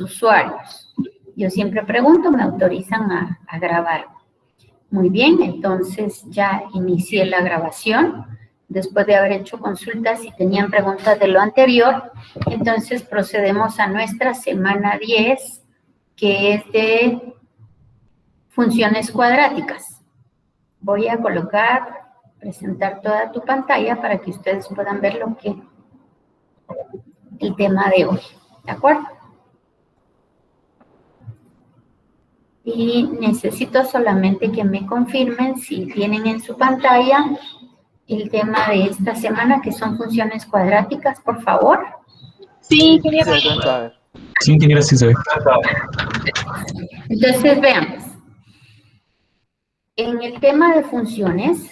usuarios. Yo siempre pregunto, ¿me autorizan a grabar? Muy bien, entonces ya inicié la grabación. Después de haber hecho consultas y tenían preguntas de lo anterior, entonces procedemos a nuestra semana 10, que es de funciones cuadráticas. Voy a presentar toda tu pantalla para que ustedes puedan ver el tema de hoy, ¿de acuerdo? Y necesito solamente que me confirmen si tienen en su pantalla el tema de esta semana, que son funciones cuadráticas, por favor. Sí, ingeniera. Sí, ingeniera, sí se ve. Entonces, veamos. En el tema de funciones,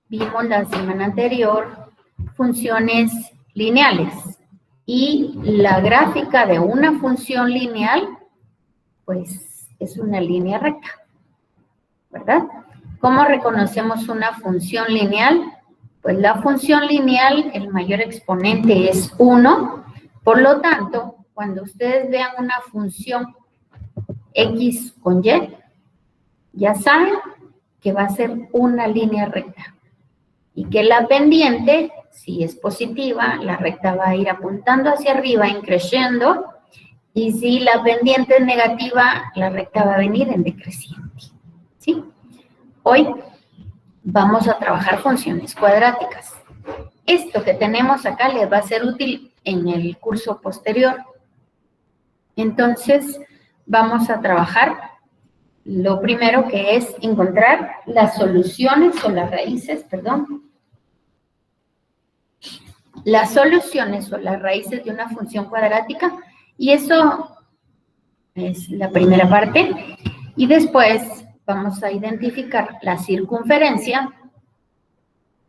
vimos la semana anterior funciones lineales. Y la gráfica de una función lineal, pues, es una línea recta, ¿verdad? ¿Cómo reconocemos una función lineal? Pues la función lineal, el mayor exponente es 1, por lo tanto, cuando ustedes vean una función x con y, ya saben que va a ser una línea recta y que la pendiente, si es positiva, la recta va a ir apuntando hacia arriba, creciendo, y si la pendiente es negativa, la recta va a venir en decreciente, ¿sí? Hoy vamos a trabajar funciones cuadráticas. Esto que tenemos acá les va a ser útil en el curso posterior. Entonces, vamos a trabajar lo primero, que es encontrar las soluciones o las raíces, las soluciones o las raíces de una función cuadrática, y eso es la primera parte. Y después vamos a identificar la circunferencia,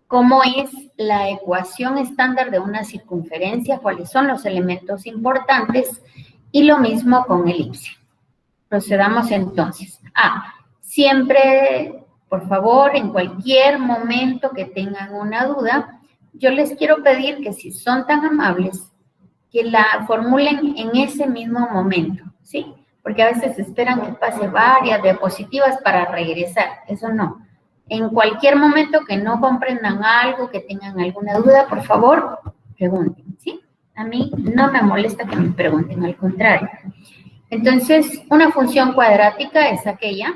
cómo es la ecuación estándar de una circunferencia, cuáles son los elementos importantes, y lo mismo con elipse. Procedamos entonces. Siempre, por favor, en cualquier momento que tengan una duda, yo les quiero pedir que, si son tan amables, que la formulen en ese mismo momento, ¿sí? Porque a veces esperan que pase varias diapositivas para regresar. Eso no. En cualquier momento que no comprendan algo, que tengan alguna duda, por favor, pregunten, ¿sí? A mí no me molesta que me pregunten, al contrario. Entonces, una función cuadrática es aquella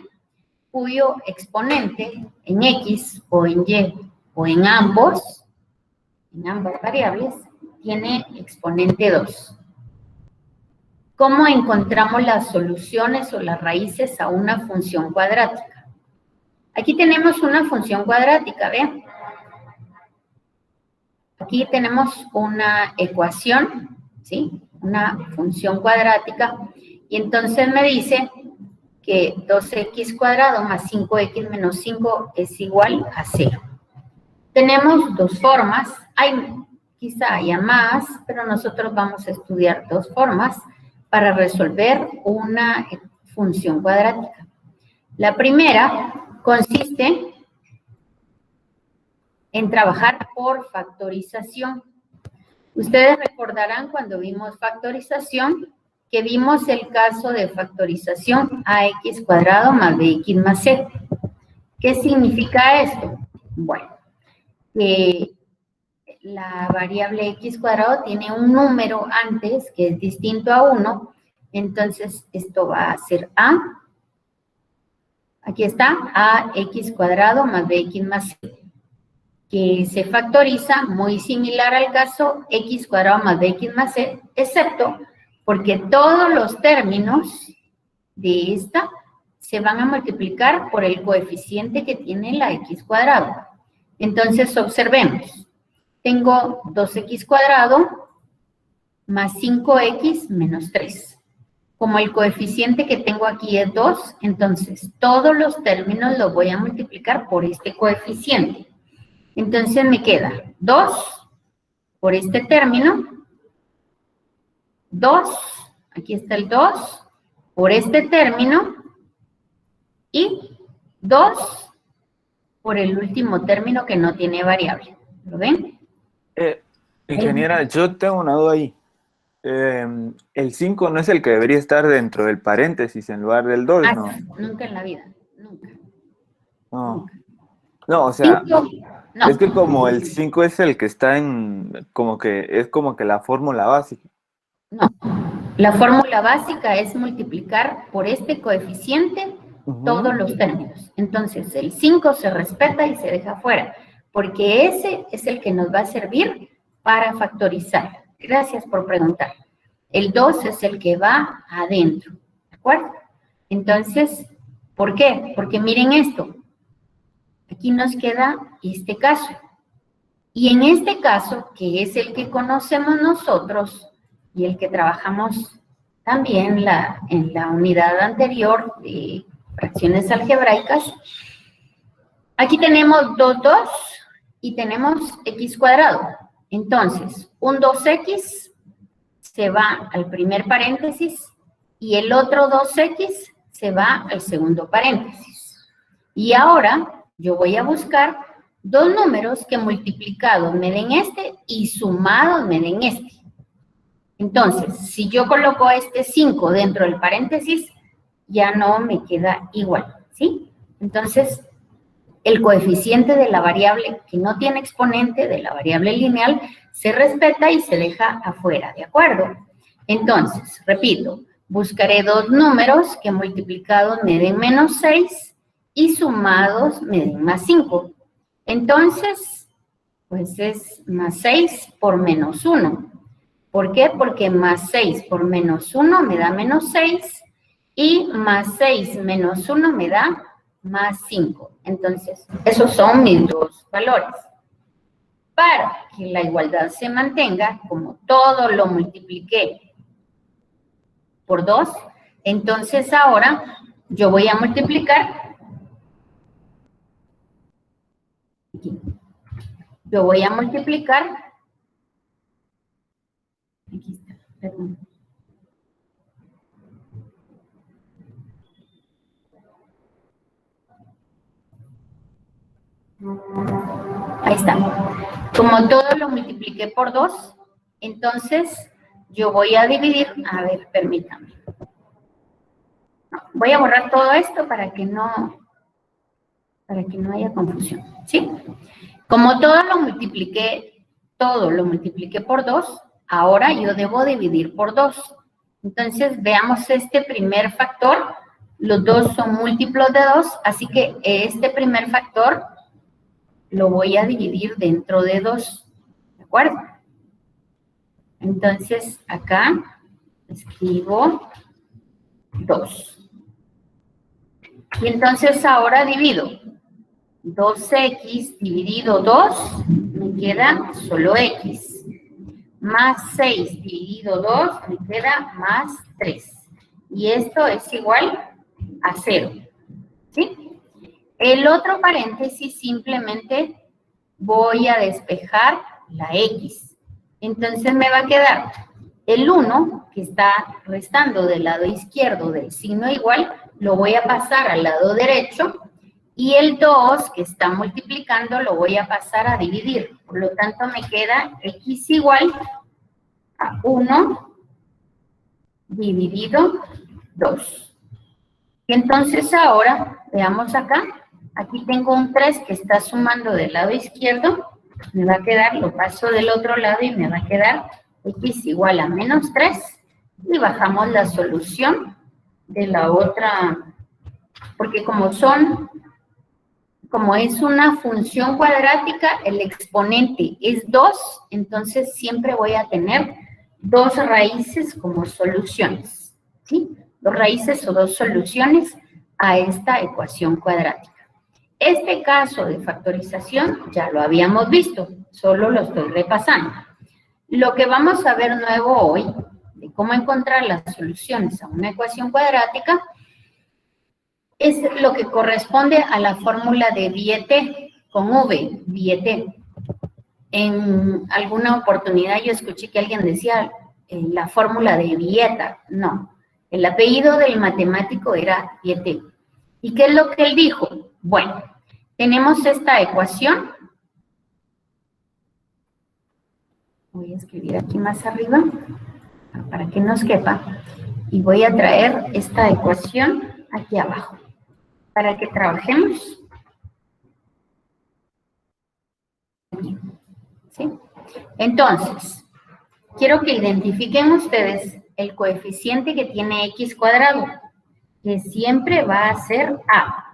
cuyo exponente en x o en y o en ambas variables, tiene exponente 2. ¿Cómo encontramos las soluciones o las raíces a una función cuadrática? Aquí tenemos una función cuadrática, ¿ven? Aquí tenemos una ecuación, ¿sí? Una función cuadrática, y entonces me dice que 2x cuadrado más 5x menos 5 es igual a 0. Tenemos dos formas, quizá haya más, pero nosotros vamos a estudiar dos formas para resolver una función cuadrática. La primera consiste en trabajar por factorización. Ustedes recordarán cuando vimos factorización que vimos el caso de factorización ax cuadrado más bx más c. ¿Qué significa esto? Bueno, que la variable x cuadrado tiene un número antes que es distinto a 1, entonces esto va a ser a, aquí está, ax cuadrado más bx más c, que se factoriza muy similar al caso x cuadrado más bx más c, excepto porque todos los términos de esta se van a multiplicar por el coeficiente que tiene la x cuadrado. Entonces, observemos. Tengo 2x cuadrado más 5x menos 3. Como el coeficiente que tengo aquí es 2, entonces todos los términos los voy a multiplicar por este coeficiente. Entonces me queda 2 por este término, 2, aquí está el 2, por este término, y 2 por el último término que no tiene variable. ¿Lo ven? Ingeniera, yo tengo una duda ahí. El 5 no es el que debería estar dentro del paréntesis en lugar del 2, Ah, ¿no? nunca en la vida, nunca. No. Nunca. No, o sea, Cinco, no. es que como el 5 es el que está en, es como que la fórmula básica. No. La fórmula básica es multiplicar por este coeficiente todos los términos. Entonces, el 5 se respeta y se deja fuera, porque ese es el que nos va a servir para factorizar. Gracias por preguntar. El 2 es el que va adentro, ¿de acuerdo? Entonces, ¿por qué? Porque miren esto. Aquí nos queda este caso. Y en este caso, que es el que conocemos nosotros y el que trabajamos también en la unidad anterior de fracciones algebraicas, aquí tenemos 2 y tenemos x cuadrado. Entonces, un 2x se va al primer paréntesis y el otro 2x se va al segundo paréntesis. Y ahora yo voy a buscar dos números que multiplicados me den este y sumados me den este. Entonces, si yo coloco este 5 dentro del paréntesis, ya no me queda igual, ¿sí? Entonces, el coeficiente de la variable que no tiene exponente, de la variable lineal, se respeta y se deja afuera, ¿de acuerdo? Entonces, repito, buscaré dos números que multiplicados me den menos 6 y sumados me den más 5. Entonces, pues es más 6 por menos 1. ¿Por qué? Porque más 6 por menos 1 me da menos 6 y más 6 menos 1 me da más 5. Entonces, esos son mis dos valores. Para que la igualdad se mantenga, como todo lo multipliqué por 2, entonces ahora yo voy a multiplicar. Yo voy a multiplicar. Aquí está, perdón. Ahí está. Como todo lo multipliqué por 2, entonces yo voy a dividir. A ver, permítame. Voy a borrar todo esto para que no haya confusión, ¿sí? Como todo lo multipliqué por 2, ahora yo debo dividir por 2. Entonces, veamos este primer factor. Los dos son múltiplos de 2, así que este primer factor lo voy a dividir dentro de 2, ¿de acuerdo? Entonces, acá escribo 2. Y entonces ahora divido. 2x dividido 2, me queda solo x. Más 6 dividido 2, me queda más 3. Y esto es igual a 0. ¿Sí? El otro paréntesis simplemente voy a despejar la x. Entonces me va a quedar el 1, que está restando del lado izquierdo del signo igual, lo voy a pasar al lado derecho, y el 2, que está multiplicando, lo voy a pasar a dividir. Por lo tanto, me queda x igual a 1 dividido 2. Y entonces ahora, veamos acá, aquí tengo un 3 que está sumando del lado izquierdo, me va a quedar, lo paso del otro lado y me va a quedar x igual a menos 3, y bajamos la solución de la otra, porque como es una función cuadrática, el exponente es 2, entonces siempre voy a tener dos raíces como soluciones, ¿sí? Dos raíces o dos soluciones a esta ecuación cuadrática. Este caso de factorización ya lo habíamos visto, solo lo estoy repasando. Lo que vamos a ver nuevo hoy, de cómo encontrar las soluciones a una ecuación cuadrática, es lo que corresponde a la fórmula de Viete con V, Viete. En alguna oportunidad yo escuché que alguien decía la fórmula de Vieta. No, el apellido del matemático era Viete. ¿Y qué es lo que él dijo? Bueno, tenemos esta ecuación. Voy a escribir aquí más arriba. para que nos quepa. Y voy a traer esta ecuación aquí abajo, para que trabajemos. ¿Sí? Entonces, quiero que identifiquen ustedes el coeficiente que tiene x cuadrado, que siempre va a ser a.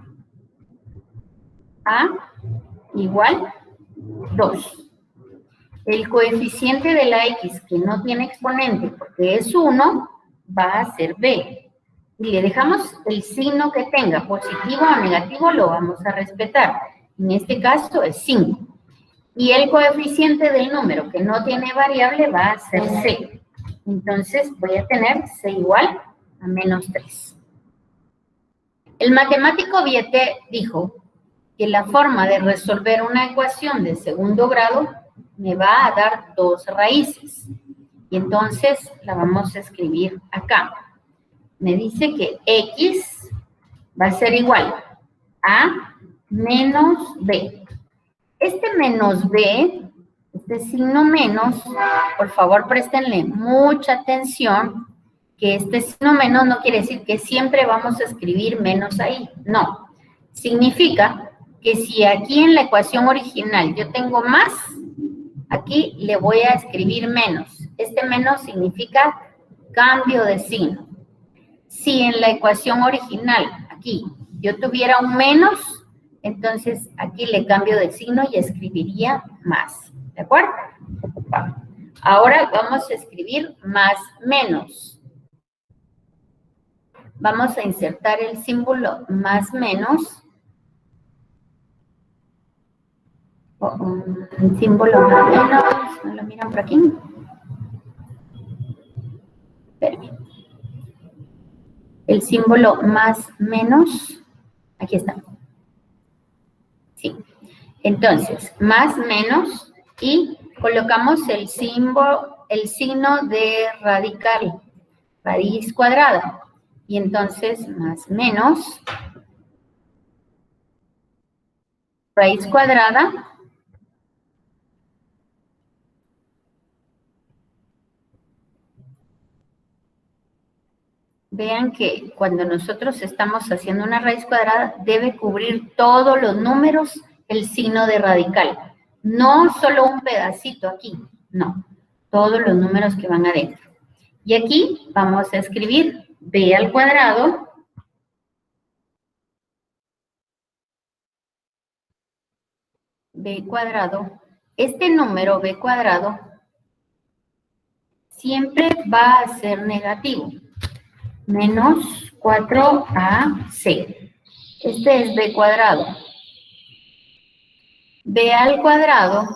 A igual 2. El coeficiente de la x que no tiene exponente, porque es 1, va a ser b. Y le dejamos el signo que tenga, positivo o negativo, lo vamos a respetar. En este caso es 5. Y el coeficiente del número que no tiene variable va a ser c. Entonces voy a tener c igual a menos 3. El matemático Viete dijo que la forma de resolver una ecuación de segundo grado me va a dar 2 raíces. Y entonces la vamos a escribir acá. Me dice que x va a ser igual a menos b. Este menos b, este signo menos, por favor préstenle mucha atención, que este signo menos no quiere decir que siempre vamos a escribir menos ahí. No. Significa que si aquí en la ecuación original yo tengo más, aquí le voy a escribir menos. Este menos significa cambio de signo. Si en la ecuación original, aquí, yo tuviera un menos, entonces aquí le cambio de signo y escribiría más. ¿De acuerdo? Ahora vamos a escribir más menos. Vamos a insertar el símbolo más menos. El símbolo más menos, ¿no lo miran por aquí? Espérenme. El símbolo más menos, aquí está. Sí. Entonces, más menos y colocamos el signo de radical, raíz cuadrada. Y entonces, más menos, raíz cuadrada, vean que cuando nosotros estamos haciendo una raíz cuadrada, debe cubrir todos los números el signo de radical. No solo un pedacito aquí, no. Todos los números que van adentro. Y aquí vamos a escribir b al cuadrado b cuadrado. Este número b cuadrado siempre va a ser negativo. Menos 4ac. Este es b cuadrado. B al cuadrado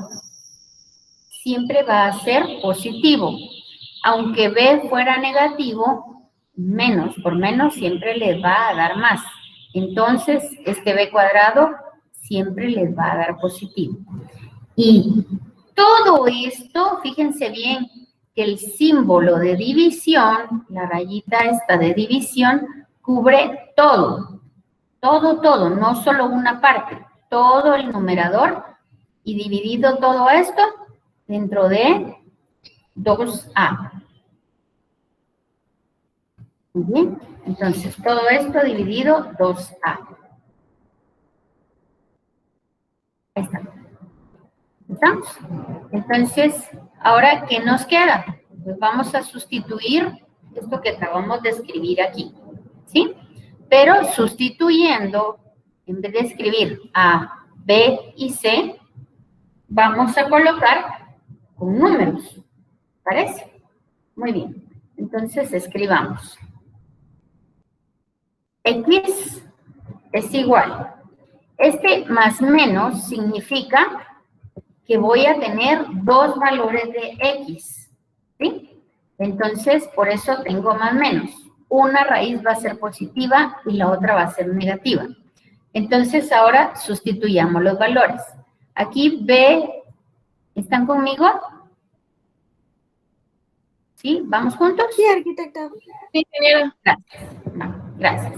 siempre va a ser positivo. Aunque b fuera negativo, menos por menos siempre le va a dar más. Entonces, este b cuadrado siempre les va a dar positivo. Y todo esto, fíjense bien, que el símbolo de división, la rayita esta de división, cubre todo. Todo, no solo una parte. Todo el numerador y dividido todo esto dentro de 2a. Muy bien, entonces todo esto dividido 2a. Ahí está. ¿Estamos? Entonces, ahora, ¿qué nos queda? Pues vamos a sustituir esto que acabamos de escribir aquí, ¿sí? Pero sustituyendo, en vez de escribir A, B y C, vamos a colocar con números. ¿Parece? Muy bien. Entonces, escribamos. X es igual. Este más menos significa que voy a tener dos valores de X, ¿sí? Entonces, por eso tengo más menos. Una raíz va a ser positiva y la otra va a ser negativa. Entonces, ahora sustituyamos los valores. Aquí B, ¿están conmigo? ¿Sí? ¿Vamos juntos? Sí, arquitecta. Sí, ingeniera. Gracias. Gracias.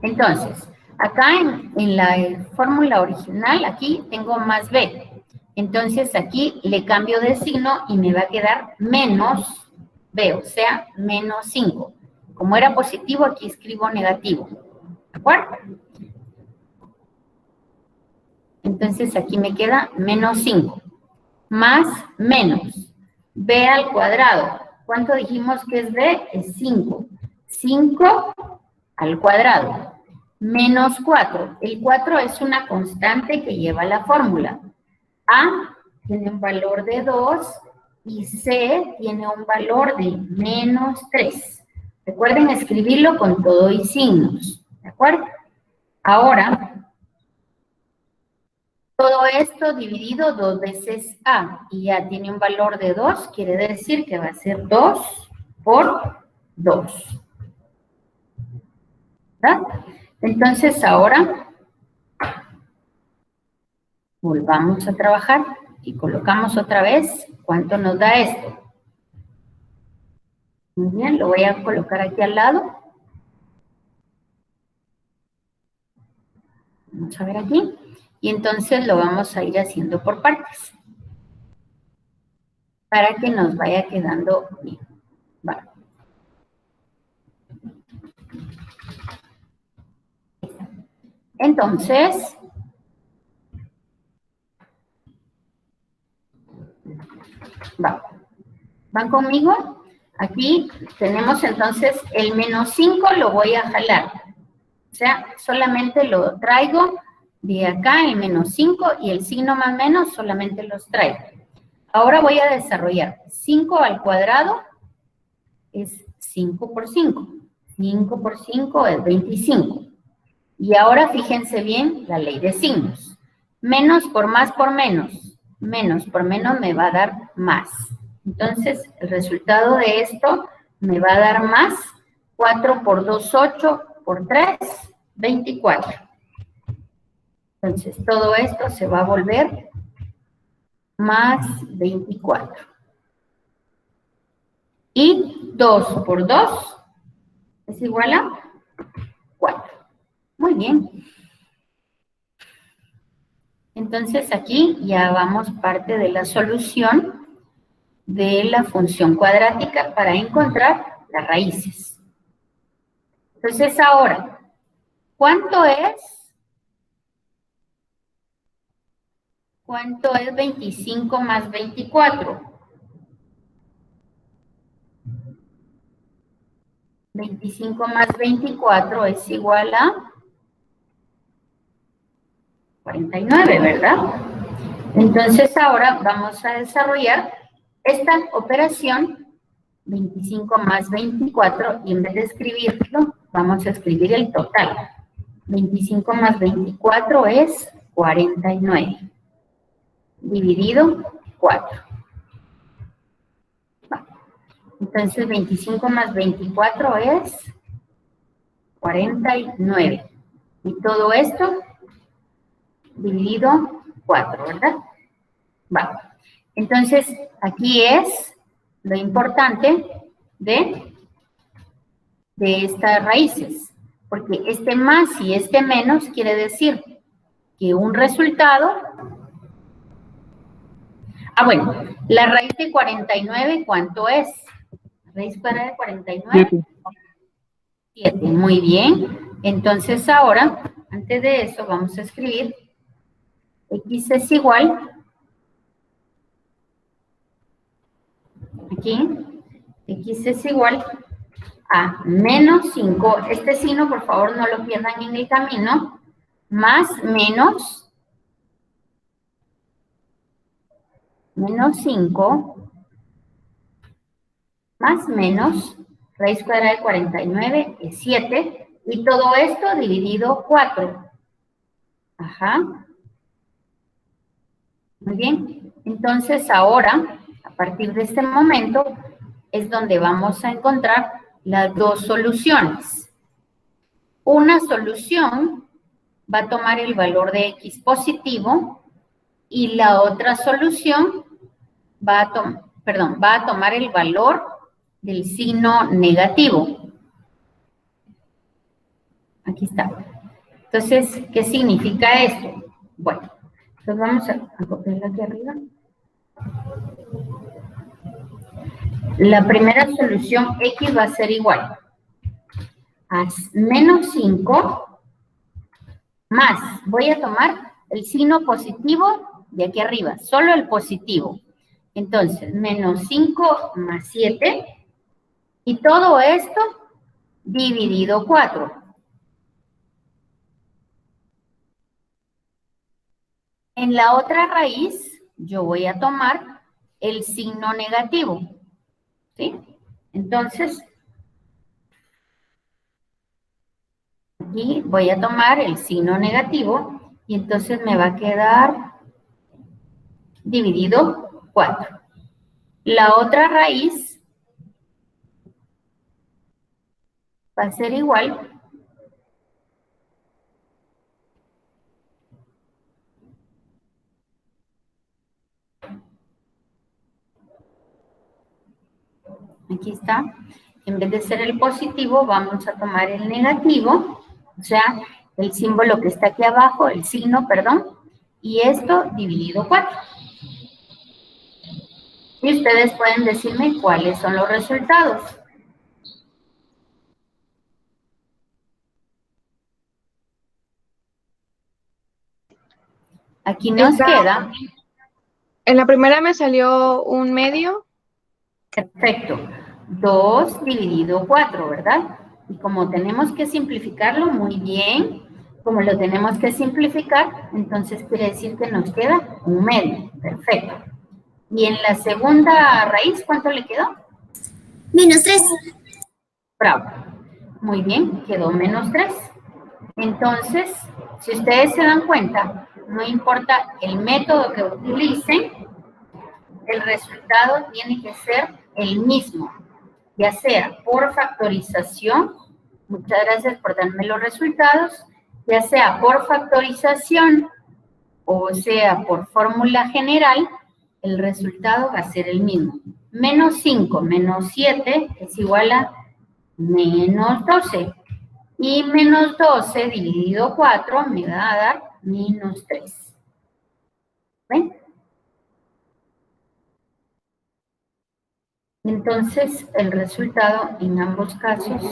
Entonces, acá en la fórmula original, aquí tengo más B. Entonces, aquí le cambio de signo y me va a quedar menos B, o sea, menos 5. Como era positivo, aquí escribo negativo. ¿De acuerdo? Entonces aquí me queda menos 5. Más menos. B al cuadrado. ¿Cuánto dijimos que es B? Es 5. 5 al cuadrado. Menos 4. El 4 es una constante que lleva la fórmula. A tiene un valor de 2 y C tiene un valor de menos 3. Recuerden escribirlo con todo y signos. ¿De acuerdo? Ahora, todo esto dividido 2 veces A y ya tiene un valor de 2, quiere decir que va a ser 2 por 2. ¿Verdad? Entonces ahora volvamos a trabajar y colocamos otra vez cuánto nos da esto. Muy bien, lo voy a colocar aquí al lado. Vamos a ver aquí. Y entonces lo vamos a ir haciendo por partes. Para que nos vaya quedando bien. Vale. Entonces, ¿van conmigo? Aquí tenemos entonces el menos 5, lo voy a jalar. O sea, solamente lo traigo de acá, el menos 5, y el signo más menos solamente los traigo. Ahora voy a desarrollar 5 al cuadrado es 5 por 5. 5 por 5 es 25. Y ahora fíjense bien la ley de signos. Menos por más por menos. Menos por menos me va a dar más. Entonces, el resultado de esto me va a dar más. 4 por 2, 8, por 3, 24. Entonces, todo esto se va a volver más 24. Y 2 por 2 es igual a 4. Muy bien. Entonces, aquí ya vamos parte de la solución de la función cuadrática para encontrar las raíces. Entonces, ahora, ¿cuánto es 25 más 24? 25 más 24 es igual a 49, ¿verdad? Entonces, ahora vamos a desarrollar esta operación 25 más 24, y en vez de escribirlo, vamos a escribir el total. 25 más 24 es 49. Dividido 4. Entonces, 25 más 24 es 49. Y todo esto dividido 4, ¿verdad? Va. Entonces, aquí es lo importante de estas raíces, porque este más y este menos quiere decir que un resultado... bueno, la raíz de 49, ¿cuánto es? Raíz cuadrada de 49. 7, muy bien. Entonces ahora, antes de eso, vamos a escribir x es igual, aquí, x es igual a menos 5, este signo por favor no lo pierdan en el camino, más menos 5, más menos, raíz cuadrada de 49 es 7, y todo esto dividido 4. Ajá. Muy bien. Entonces ahora, a partir de este momento, es donde vamos a encontrar las dos soluciones. Una solución va a tomar el valor de x positivo y la otra solución va a tomar el valor del signo negativo. Aquí está. Entonces, ¿qué significa esto? Bueno, entonces vamos a copiarlo aquí arriba. La primera solución X va a ser igual a menos 5 más, voy a tomar el signo positivo de aquí arriba, solo el positivo. Entonces, menos 5 más 7, y todo esto dividido 4. En la otra raíz, yo voy a tomar el signo negativo, ¿sí? Entonces, aquí voy a tomar el signo negativo, y entonces me va a quedar dividido 4. La otra raíz va a ser igual aquí está, en vez de ser el positivo, vamos a tomar el negativo, o sea, el símbolo que está aquí abajo, el signo, perdón, y esto dividido 4. Y ustedes pueden decirme cuáles son los resultados. Aquí nos queda. En la primera me salió un medio. Perfecto. 2 dividido 4, ¿verdad? Y como tenemos que simplificarlo muy bien, como lo tenemos que simplificar, entonces quiere decir que nos queda un medio. Perfecto. Y en la segunda raíz, ¿cuánto le quedó? Menos 3. Bravo. Muy bien, quedó menos 3. Entonces, si ustedes se dan cuenta, no importa el método que utilicen, el resultado tiene que ser el mismo, ya sea por factorización, muchas gracias por darme los resultados, ya sea por factorización o sea por fórmula general, el resultado va a ser el mismo. Menos 5 menos 7 es igual a menos 12. Y menos 12 dividido 4 me va a dar menos 3. ¿Ven? Entonces, el resultado en ambos casos,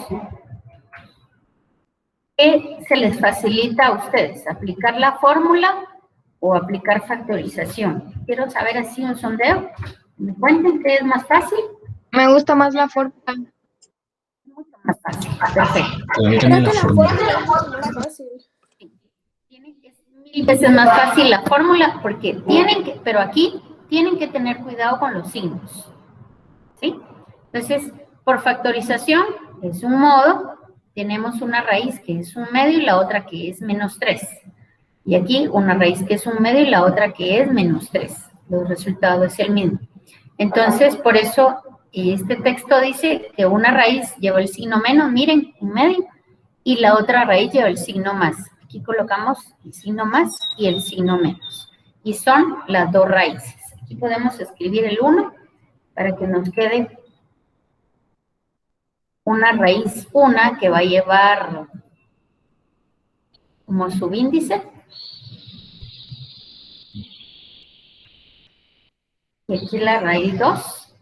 ¿qué se les facilita a ustedes? ¿Aplicar la fórmula o aplicar factorización? Quiero saber así un sondeo. ¿Me cuenten qué es más fácil? Me gusta más la fórmula. Mucho más fácil. Perfecto. A mí Creo también que la la fórmula. fórmula es mucho más fácil. Tiene que ser 1000 veces más fácil la fórmula porque tienen que, pero aquí tienen que tener cuidado con los signos. ¿Sí? Entonces, por factorización es un modo, tenemos una raíz que es un medio y la otra que es menos 3. Y aquí una raíz que es un medio y la otra que es menos 3. Los resultados es el mismo. Entonces, por eso este texto dice que una raíz lleva el signo menos, miren, un medio, y la otra raíz lleva el signo más. Aquí colocamos el signo más y el signo menos. Y son las dos raíces. Aquí podemos escribir el 1 para que nos quede una raíz 1 que va a llevar como subíndice. Y aquí la raíz 2.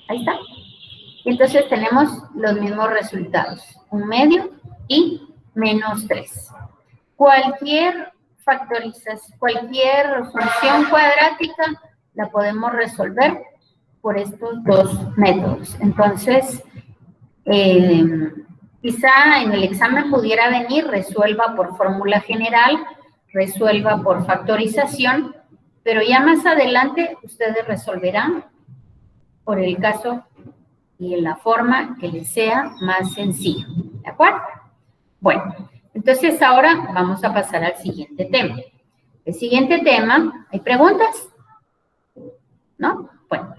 Ahí está. Y entonces tenemos los mismos resultados. Un medio y menos 3. Cualquier factorización, cualquier función cuadrática la podemos resolver por estos dos métodos. Entonces, quizá en el examen pudiera venir, resuelva por fórmula general, resuelva por factorización, pero ya más adelante ustedes resolverán por el caso y en la forma que les sea más sencillo. ¿De acuerdo? Bueno, entonces ahora vamos a pasar al siguiente tema. El siguiente tema, ¿hay preguntas? ¿No? Bueno,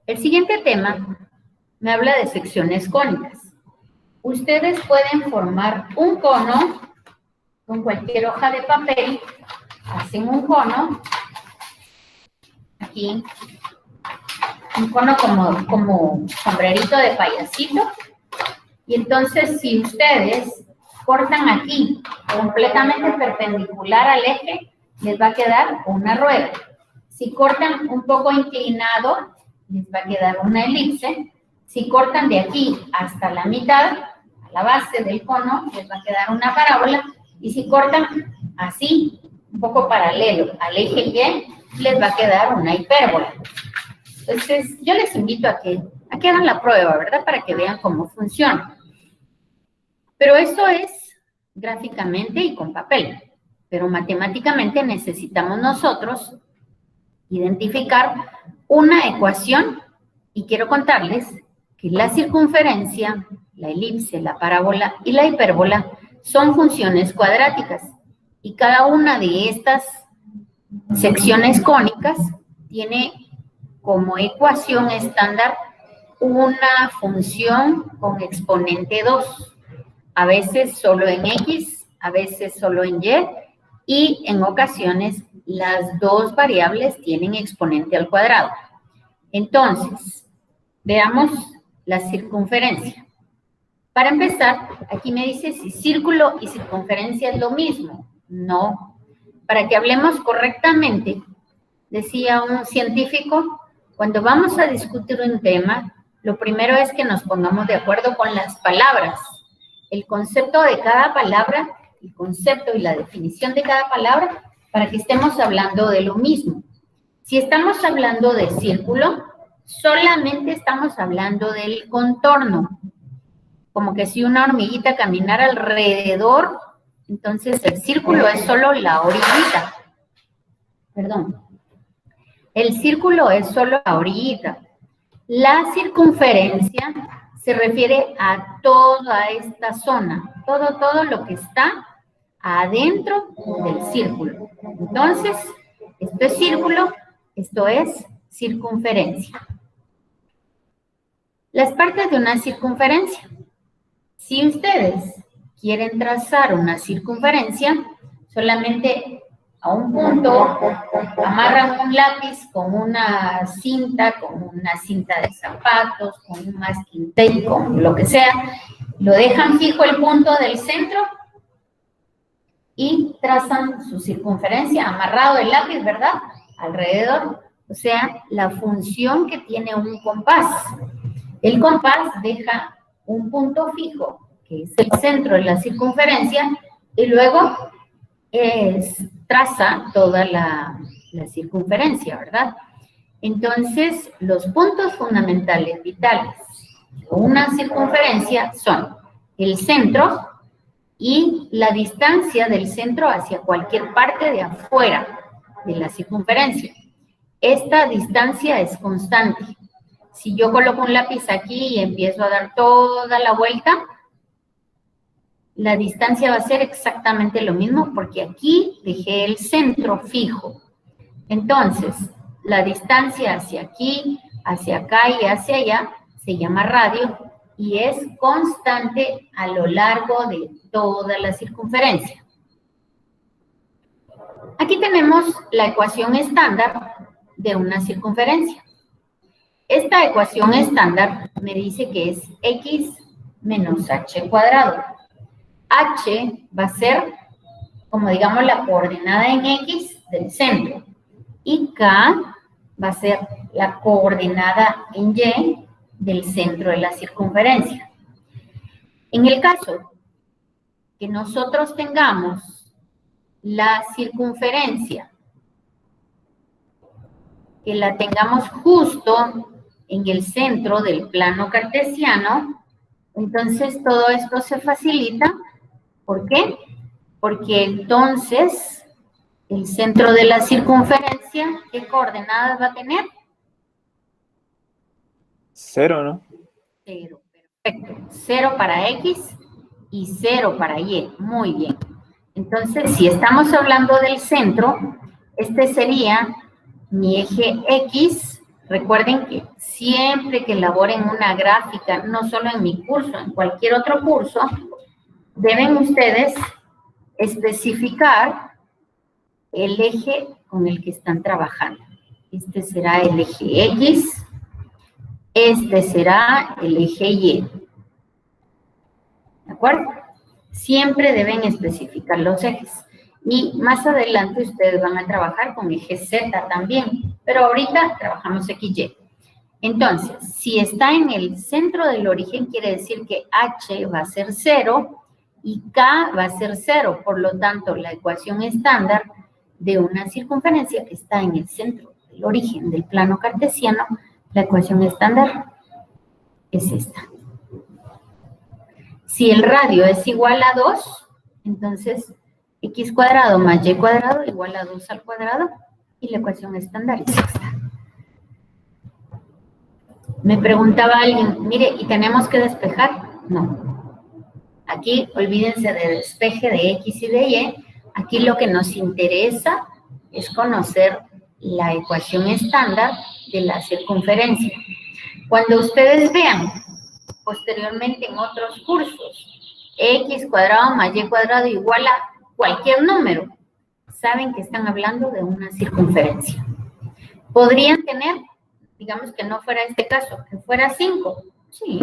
el siguiente tema me habla de secciones cónicas. Ustedes pueden formar un cono con cualquier hoja de papel, hacen un cono, aquí, un cono como sombrerito de payasito, y entonces si ustedes cortan aquí completamente perpendicular al eje, les va a quedar una rueda. Si cortan un poco inclinado, les va a quedar una elipse. Si cortan de aquí hasta la mitad, a la base del cono, les va a quedar una parábola. Y si cortan así, un poco paralelo al eje Y, les va a quedar una hipérbola. Entonces, yo les invito a que hagan la prueba, ¿verdad? Para que vean cómo funciona. Pero eso es gráficamente y con papel. Pero matemáticamente necesitamos nosotros identificar una ecuación y quiero contarles que la circunferencia, la elipse, la parábola y la hipérbola son funciones cuadráticas y cada una de estas secciones cónicas tiene como ecuación estándar una función con exponente 2, a veces solo en X, a veces solo en Y en ocasiones las dos variables tienen exponente al cuadrado. Entonces, veamos la circunferencia. Para empezar, aquí me dice si círculo y circunferencia es lo mismo. No. Para que hablemos correctamente, decía un científico, cuando vamos a discutir un tema, lo primero es que nos pongamos de acuerdo con las palabras. El concepto de cada palabra, el concepto y la definición de cada palabra, para que estemos hablando de lo mismo. Si estamos hablando de círculo, solamente estamos hablando del contorno. Como que si una hormiguita caminara alrededor, entonces el círculo es solo la orillita. Perdón. El círculo es solo la orillita. La circunferencia se refiere a toda esta zona, todo lo que está adentro del círculo. Entonces, esto es círculo, esto es circunferencia. Las partes de una circunferencia. Si ustedes quieren trazar una circunferencia, solamente a un punto amarran un lápiz con una cinta de zapatos, con un masking tape, con lo que sea, lo dejan fijo el punto del centro y trazan su circunferencia, amarrado el lápiz, ¿verdad? Alrededor, o sea, la función que tiene un compás. El compás deja un punto fijo, que es el centro de la circunferencia, y luego traza toda la circunferencia, ¿verdad? Entonces, los puntos fundamentales vitales de una circunferencia son el centro y la distancia del centro hacia cualquier parte de afuera de la circunferencia. Esta distancia es constante. Si yo coloco un lápiz aquí y empiezo a dar toda la vuelta, la distancia va a ser exactamente lo mismo porque aquí dejé el centro fijo. Entonces, la distancia hacia aquí, hacia acá y hacia allá se llama radio y es constante a lo largo de toda la circunferencia. Aquí tenemos la ecuación estándar de una circunferencia. Esta ecuación estándar me dice que es x menos h cuadrado. H va a ser, como digamos, la coordenada en X del centro. Y K va a ser la coordenada en Y del centro de la circunferencia. En el caso que nosotros tengamos la circunferencia, que la tengamos justo en el centro del plano cartesiano, entonces todo esto se facilita. ¿Por qué? Porque entonces el centro de la circunferencia, ¿qué coordenadas va a tener? 0, ¿no? 0, perfecto. 0 para X y 0 para Y. Muy bien. Entonces, si estamos hablando del centro, este sería mi eje X. Recuerden que siempre que elaboren una gráfica, no solo en mi curso, en cualquier otro curso, deben ustedes especificar el eje con el que están trabajando. Este será el eje X, este será el eje Y. ¿De acuerdo? Siempre deben especificar los ejes. Y más adelante ustedes van a trabajar con eje Z también, pero ahorita trabajamos XY. Entonces, si está en el centro del origen, quiere decir que H va a ser 0 y K va a ser 0. Por lo tanto, la ecuación estándar de una circunferencia que está en el centro del origen del plano cartesiano, la ecuación estándar es esta. Si el radio es igual a 2, entonces x cuadrado más y cuadrado igual a 2 al cuadrado y la ecuación estándar es esta. Me preguntaba alguien, mire, ¿y tenemos que despejar? No. Aquí olvídense de despeje de x y de y. Aquí lo que nos interesa es conocer la ecuación estándar de la circunferencia. Cuando ustedes vean posteriormente en otros cursos x cuadrado más y cuadrado igual a cualquier número, saben que están hablando de una circunferencia. Podrían tener, digamos que no fuera este caso, que fuera 5. Sí,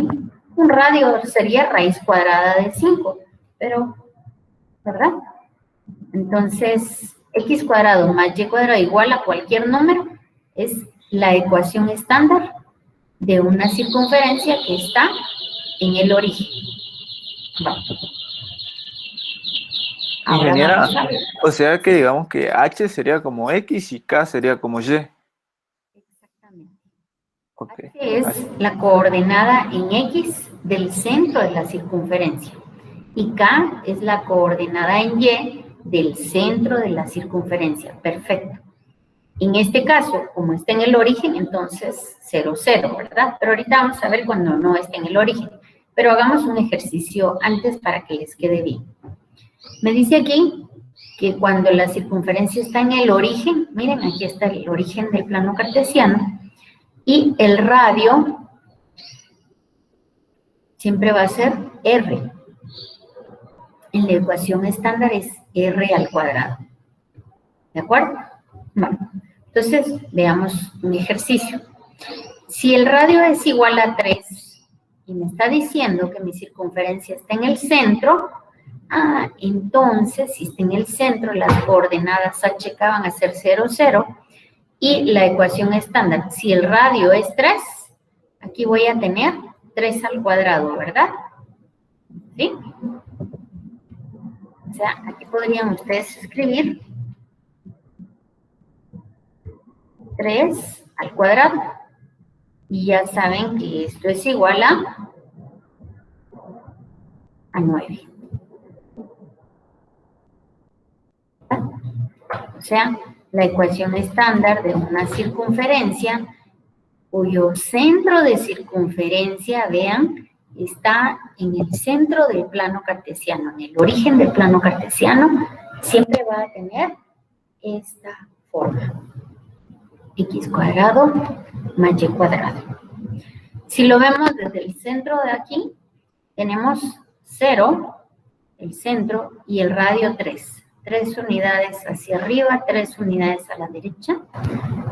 un radio sería raíz cuadrada de 5, pero, ¿verdad? Entonces, x cuadrado más y cuadrado igual a cualquier número es la ecuación estándar de una circunferencia que está en el origen. Vamos. Ahora Ingeniera, vamos a ver. o sea que digamos que H sería como X y K sería como Y. Exactamente. Ok. H es la coordenada en X del centro de la circunferencia. Y K es la coordenada en Y del centro de la circunferencia. Perfecto. En este caso, como está en el origen, entonces 0, 0, ¿verdad? Pero ahorita vamos a ver cuando no está en el origen. Pero hagamos un ejercicio antes para que les quede bien. Me dice aquí que cuando la circunferencia está en el origen, miren, aquí está el origen del plano cartesiano, y el radio siempre va a ser R. En la ecuación estándar es R al cuadrado. ¿De acuerdo? Bueno, entonces veamos un ejercicio. Si el radio es igual a 3 y me está diciendo que mi circunferencia está en el centro, entonces si está en el centro, las coordenadas HK van a ser 0, 0 y la ecuación estándar, si el radio es 3, aquí voy a tener 3 al cuadrado, ¿verdad? ¿Sí? O sea, aquí podrían ustedes escribir 3 al cuadrado. Y ya saben que esto es igual a 9. O sea, la ecuación estándar de una circunferencia cuyo centro de circunferencia, vean, está en el centro del plano cartesiano, en el origen del plano cartesiano, siempre va a tener esta forma. X cuadrado más y cuadrado. Si lo vemos desde el centro de aquí, tenemos 0, el centro, y el radio 3. 3 unidades hacia arriba, 3 unidades a la derecha,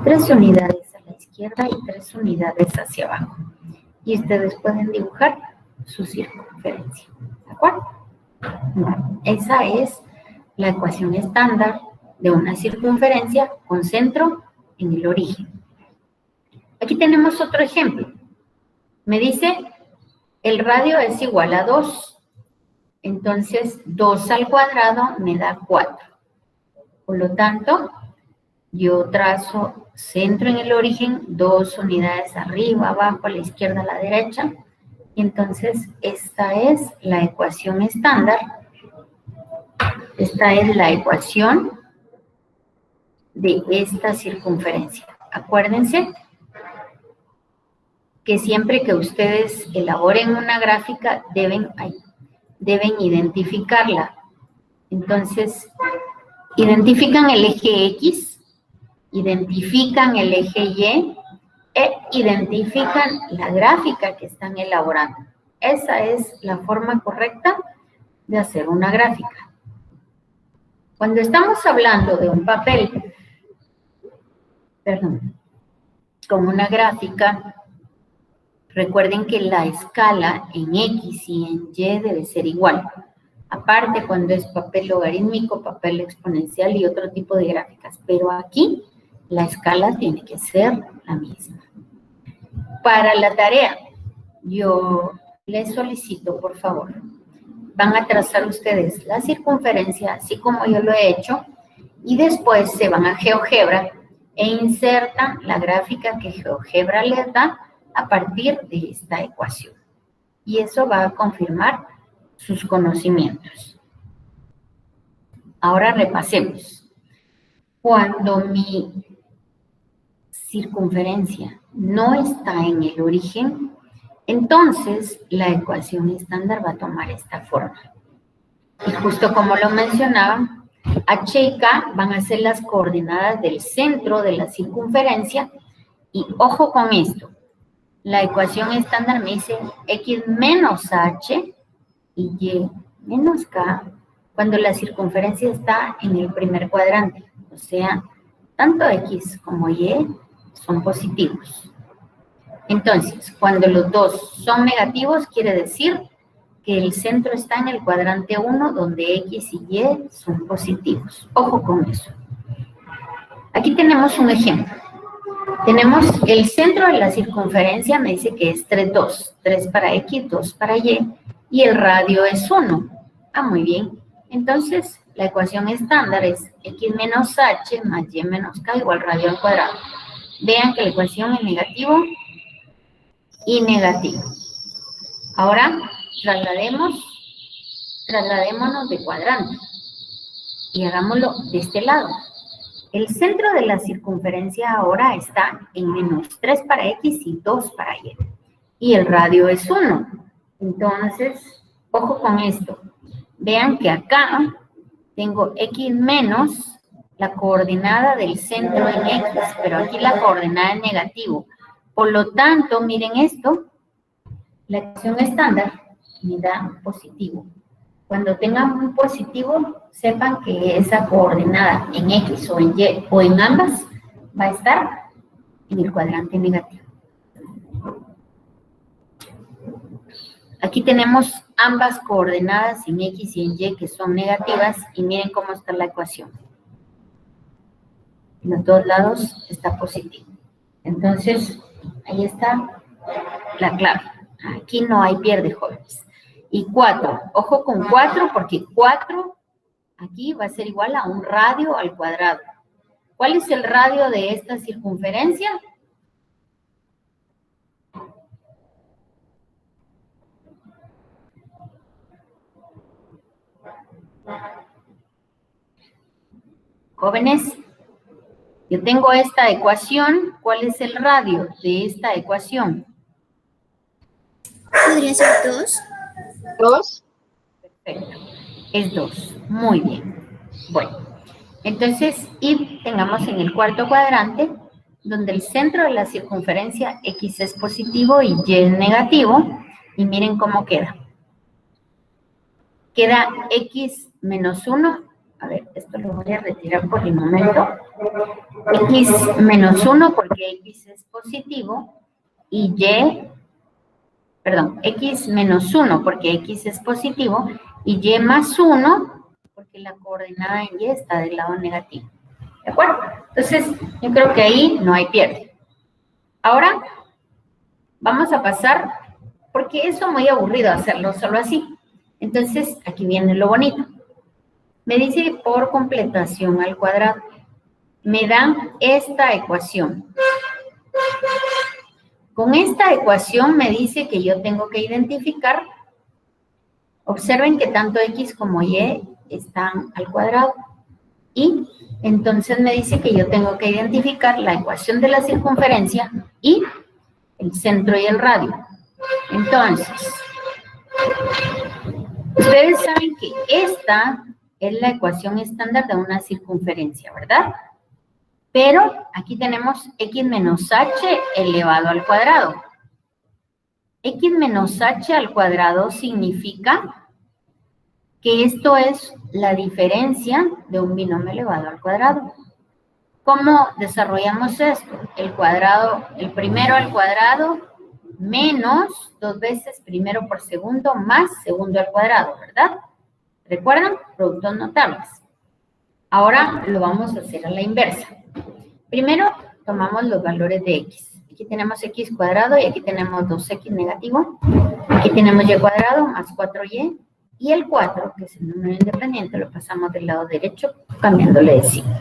3 unidades a la izquierda y 3 unidades hacia abajo. Y ustedes pueden dibujar su circunferencia. ¿De acuerdo? Bueno, esa es la ecuación estándar de una circunferencia con centro en el origen. Aquí tenemos otro ejemplo. Me dice, el radio es igual a 2. Entonces, 2 al cuadrado me da 4. Por lo tanto, yo trazo centro en el origen, 2 unidades arriba, abajo, a la izquierda, a la derecha. Y entonces, esta es la ecuación estándar. Esta es la ecuación de esta circunferencia. Acuérdense que siempre que ustedes elaboren una gráfica, deben identificarla. Entonces, identifican el eje X, identifican el eje Y e identifican la gráfica que están elaborando. Esa es la forma correcta de hacer una gráfica. Cuando estamos hablando de un papel, con una gráfica, recuerden que la escala en X y en Y debe ser igual. Aparte cuando es papel logarítmico, papel exponencial y otro tipo de gráficas. Pero aquí la escala tiene que ser la misma. Para la tarea, yo les solicito, por favor, van a trazar ustedes la circunferencia, así como yo lo he hecho, y después se van a GeoGebra e insertan la gráfica que GeoGebra les da a partir de esta ecuación. Y eso va a confirmar sus conocimientos. Ahora repasemos. Cuando mi circunferencia no está en el origen, entonces la ecuación estándar va a tomar esta forma. Y justo como lo mencionaba, H y K van a ser las coordenadas del centro de la circunferencia. Y ojo con esto, la ecuación estándar me dice X menos H y Y menos K cuando la circunferencia está en el primer cuadrante. O sea, tanto X como Y son positivos. Entonces, cuando los dos son negativos, quiere decir que el centro está en el cuadrante 1, donde X y Y son positivos. Ojo con eso. Aquí tenemos un ejemplo. Tenemos el centro de la circunferencia, me dice que es 3, 2. 3 para X, 2 para Y. Y el radio es 1. Ah, muy bien. Entonces, la ecuación estándar es X menos H más Y menos K igual radio al cuadrado. Vean que la ecuación es negativo y negativo. Ahora, trasladémonos de cuadrante y hagámoslo de este lado. El centro de la circunferencia ahora está en menos 3 para X y 2 para Y. Y el radio es 1. Entonces, ojo con esto. Vean que acá tengo X menos la coordenada del centro en X, pero aquí la coordenada es negativo. Por lo tanto, miren esto, la ecuación estándar me da positivo. Cuando tengan un positivo, sepan que esa coordenada en X o en Y o en ambas va a estar en el cuadrante negativo. Aquí tenemos ambas coordenadas en X y en Y que son negativas y miren cómo está la ecuación. En los dos lados está positivo. Entonces, ahí está la clave. Aquí no hay pierde, jóvenes. Y 4, ojo con 4 porque 4 aquí va a ser igual a un radio al cuadrado. ¿Cuál es el radio de esta circunferencia? Jóvenes, yo tengo esta ecuación. ¿Cuál es el radio de esta ecuación? ¿Podría ser 2? 2. Perfecto. Es 2. Muy bien. Bueno, entonces, y tengamos en el cuarto cuadrante, donde el centro de la circunferencia X es positivo y Y es negativo. Y miren cómo queda. Queda X menos 1. A ver, esto lo voy a retirar por el momento. X menos 1 porque X es positivo y Y, perdón, X menos 1 porque X es positivo y Y más 1 porque la coordenada en Y está del lado negativo. ¿De acuerdo? Entonces, yo creo que ahí no hay pierde. Ahora, vamos a pasar, porque es muy aburrido hacerlo solo así. Entonces, aquí viene lo bonito. Me dice por completación al cuadrado. Me dan esta ecuación. Con esta ecuación me dice que yo tengo que identificar. Observen que tanto X como Y están al cuadrado. Y entonces me dice que yo tengo que identificar la ecuación de la circunferencia y el centro y el radio. Entonces, ustedes saben que esta es la ecuación estándar de una circunferencia, ¿verdad? Pero aquí tenemos X menos H elevado al cuadrado. X menos H al cuadrado significa que esto es la diferencia de un binomio elevado al cuadrado. ¿Cómo desarrollamos esto? El cuadrado, el primero al cuadrado menos 2 veces primero por segundo más segundo al cuadrado, ¿verdad? ¿Recuerdan? Productos notables. Ahora lo vamos a hacer a la inversa. Primero tomamos los valores de X. Aquí Aquí tenemos x cuadrado y aquí tenemos 2x negativo. Aquí tenemos y cuadrado más 4y. Y el 4, que es el número independiente, lo pasamos del lado derecho cambiándole de signo.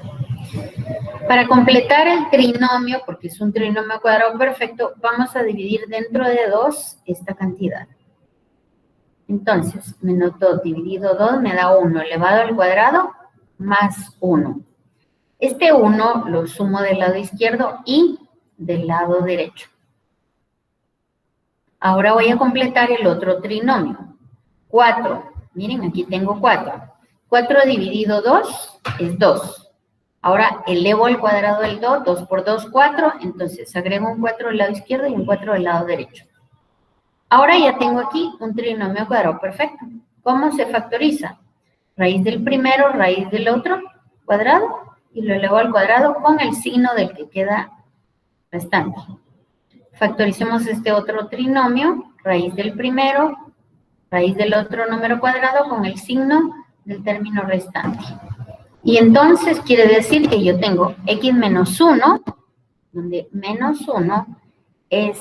Para completar el trinomio, porque es un trinomio cuadrado perfecto, vamos a dividir dentro de 2 esta cantidad. Entonces, menos 2 dividido 2 me da 1 elevado al cuadrado más 1. Este 1 lo sumo del lado izquierdo y del lado derecho. Ahora voy a completar el otro trinomio. 4, miren, aquí tengo 4. 4 dividido 2 es 2. Ahora elevo al cuadrado del 2, 2 por 2, 4, entonces agrego un 4 del lado izquierdo y un 4 del lado derecho. Ahora ya tengo aquí un trinomio cuadrado perfecto. ¿Cómo se factoriza? Raíz del primero, raíz del otro, cuadrado, y lo elevo al cuadrado con el signo del que queda restante. Factoricemos este otro trinomio, raíz del primero, raíz del otro número cuadrado con el signo del término restante. Y entonces quiere decir que yo tengo x menos 1, donde menos 1 es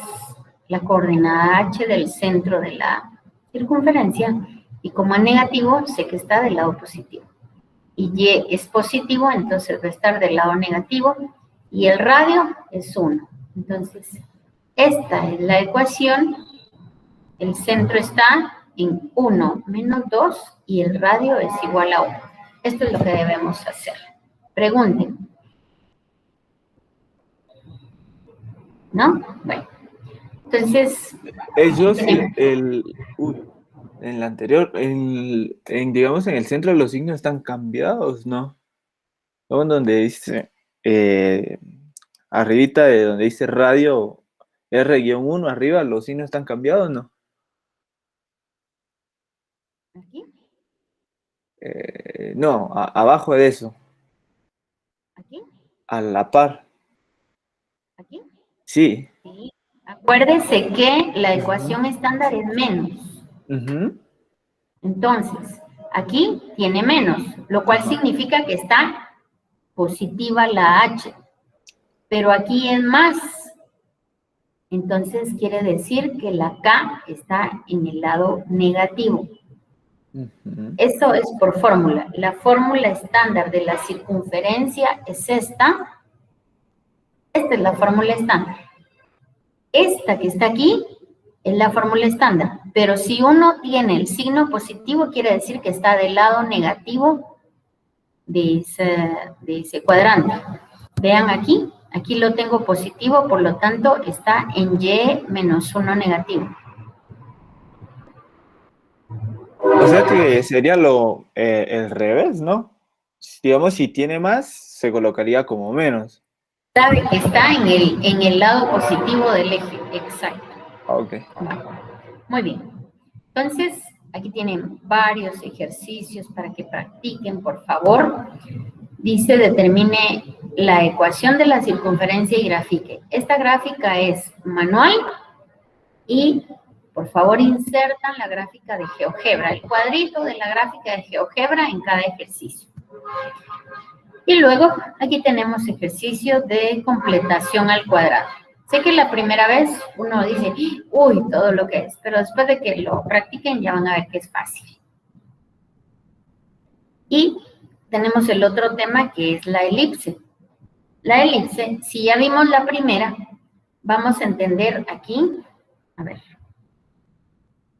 la coordenada h del centro de la circunferencia, y como es negativo, sé que está del lado positivo. Y y es positivo, entonces va a estar del lado negativo, y el radio es 1. Entonces, esta es la ecuación, el centro está en 1 menos 2, y el radio es igual a 1. Esto es lo que debemos hacer. Pregunten. ¿No? Bueno. Entonces... Ellos, en la anterior, digamos, en el centro los signos están cambiados, ¿no? Luego en donde dice, arribita de donde dice radio R-1, arriba, los signos están cambiados, ¿no? ¿Aquí? No, abajo de eso, ¿Aquí? a la par. ¿Aquí? Sí. Sí. Acuérdese que la ecuación estándar es menos. Entonces, aquí tiene menos, lo cual significa que está positiva la H. Pero aquí es más. Entonces, quiere decir que la K está en el lado negativo. Eso es por fórmula. La fórmula estándar de la circunferencia es esta. Esta es la fórmula estándar. Esta que está aquí es la fórmula estándar. Pero si uno tiene el signo positivo, quiere decir que está del lado negativo de ese cuadrante. Vean aquí. Aquí lo tengo positivo, por lo tanto está en y menos 1 negativo. O sea que sería el revés, ¿no? Digamos, si tiene más, se colocaría como menos. Sabe que está en el lado positivo del eje, exacto. Ok. Muy bien. Entonces, aquí tienen varios ejercicios para que practiquen, por favor. Dice, determine la ecuación de la circunferencia y grafique. Esta gráfica es manual y, por favor, insertan la gráfica de GeoGebra, el cuadrito de la gráfica de GeoGebra en cada ejercicio. Y luego, aquí tenemos ejercicio de completación al cuadrado. Sé que la primera vez uno dice, uy, todo lo que es, pero después de que lo practiquen ya van a ver que es fácil. Y tenemos el otro tema que es la elipse. La elipse, si ya vimos la primera, vamos a entender aquí, a ver,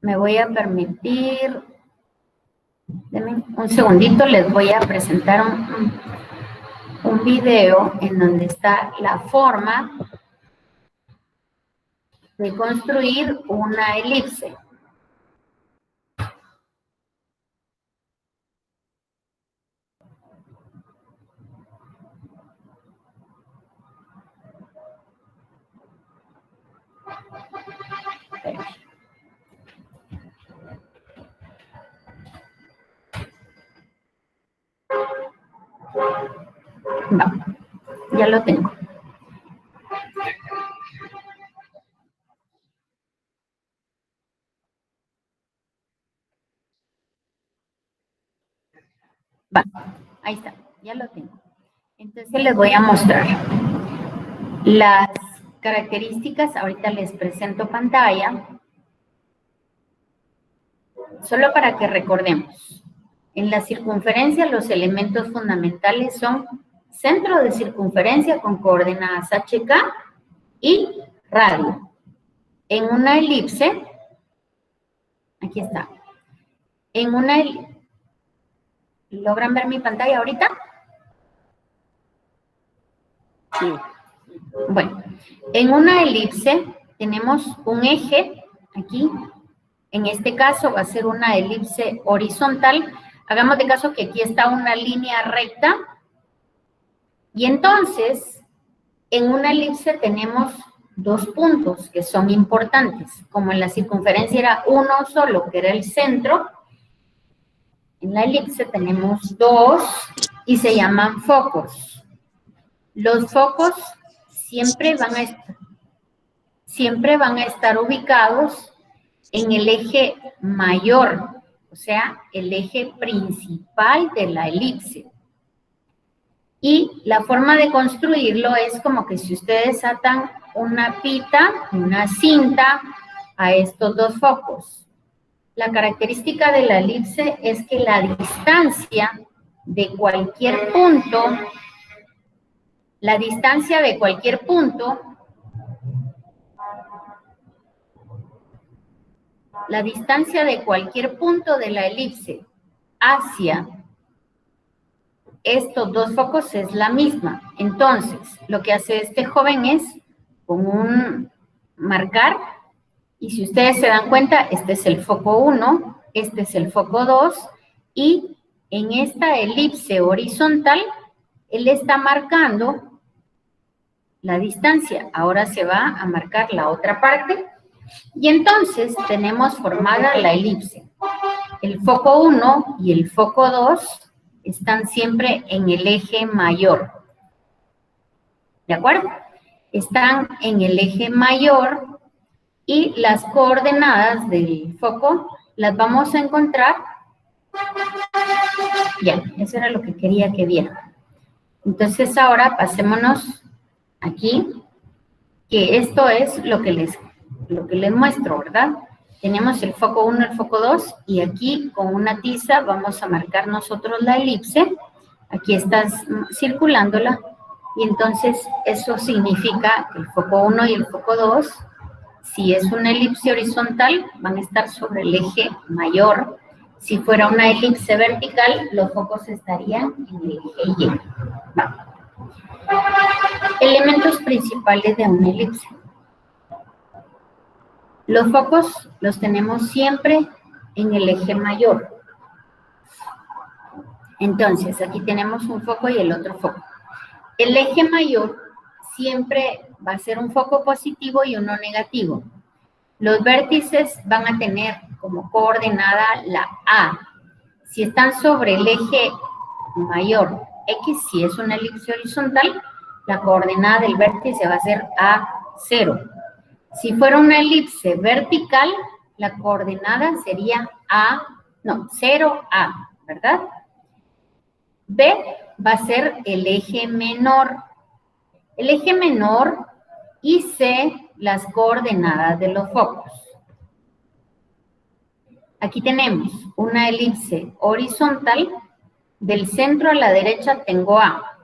me voy a permitir, denme un segundito, les voy a presentar un video en donde está la forma de construir una elipse. Va, ya lo tengo. Va, ahí está, ya lo tengo. Entonces les voy a mostrar las características, ahorita les presento pantalla, solo para que recordemos. En la circunferencia los elementos fundamentales son centro de circunferencia con coordenadas HK y radio. En una elipse, aquí está, en una elipse, ¿logran ver mi pantalla ahorita? Sí. Bueno, en una elipse tenemos un eje aquí. En este caso va a ser una elipse horizontal. Hagamos de caso que aquí está una línea recta. Y entonces, en una elipse tenemos dos puntos que son importantes. Como en la circunferencia era uno solo, que era el centro, en la elipse tenemos dos y se llaman focos. Los focos siempre van a estar ubicados en el eje mayor, o sea, el eje principal de la elipse. Y la forma de construirlo es como que si ustedes atan una pita, una cinta a estos dos focos. La característica de la elipse es que la distancia de cualquier punto, de la elipse hacia estos dos focos es la misma. Entonces, lo que hace este joven es con un marcar, y si ustedes se dan cuenta, este es el foco 1, este es el foco 2, y en esta elipse horizontal, él está marcando la distancia. Ahora se va a marcar la otra parte, y entonces tenemos formada la elipse. El foco 1 y el foco 2 están siempre en el eje mayor. ¿De acuerdo? Están en el eje mayor y las coordenadas del foco las vamos a encontrar. Ya, eso era lo que quería que vieran. Entonces ahora pasémonos aquí, que esto es lo que les muestro, ¿verdad? Tenemos el foco 1, el foco 2, y aquí con una tiza vamos a marcar nosotros la elipse. Aquí estás circulándola, y entonces eso significa que el foco 1 y el foco 2, si es una elipse horizontal, van a estar sobre el eje mayor. Si fuera una elipse vertical, los focos estarían en el eje Y. Vamos. Elementos principales de una elipse. Los focos los tenemos siempre en el eje mayor. Entonces, aquí tenemos un foco y el otro foco. El eje mayor siempre va a ser un foco positivo y uno negativo. Los vértices van a tener como coordenada la A. Si están sobre el eje mayor X, si es una elipse horizontal, la coordenada del vértice va a ser A0. Si fuera una elipse vertical, la coordenada sería 0A, ¿verdad? B va a ser el eje menor. El eje menor y C, las coordenadas de los focos. Aquí tenemos una elipse horizontal. Del centro a la derecha tengo A.